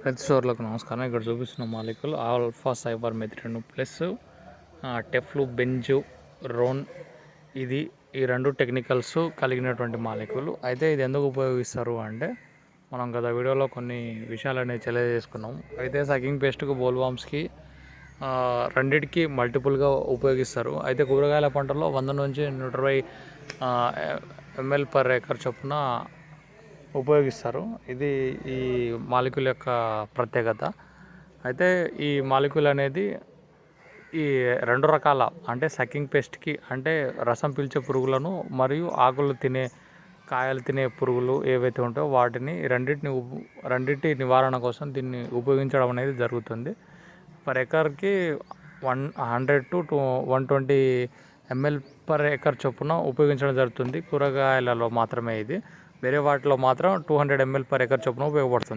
రైతు సోదరులకు నమస్కారం. ఇక్కడ చూపిస్తున్న మాలిక్యులు ఆల్ఫా సైబర్ మెథ్రిన్ ప్లస్ టెఫ్లు బెంజు రోన్. ఈ రెండు టెక్నికల్స్ కలిగినటువంటి మాలిక్యులు. అయితే ఇది ఎందుకు ఉపయోగిస్తారు అంటే మనం గత వీడియోలో కొన్ని విషయాలు అనేవి తెలియజేసుకున్నాం. అయితే సకింగ్ పేస్ట్కు బోల్వామ్స్కి రెండింటికి మల్టిపుల్గా ఉపయోగిస్తారు. అయితే కూరగాయల పంటల్లో 100 నుంచి 120 ml per acre చొప్పున ఉపయోగిస్తారు. ఇది ఈ మాలిక్యూల్ యొక్క ప్రత్యేకత. అయితే ఈ మాలిక్యూల్ అనేది ఈ రెండు రకాల అంటే సకింగ్ పెస్ట్కి అంటే రసం పీల్చే పురుగులను మరియు ఆకులు తినే కాయలు తినే పురుగులు ఏవైతే ఉంటాయో వాటిని రెండింటి నివారణ కోసం దీన్ని ఉపయోగించడం అనేది జరుగుతుంది. పర్ ఎకర్కి 100 to 120 ml per acre చొప్పున ఉపయోగించడం జరుగుతుంది. కూరగాయలలో మాత్రమే ఇది. వేరే వాటిలో మాత్రం 200 ml per acre చొప్పున ఉపయోగపడుతుంది.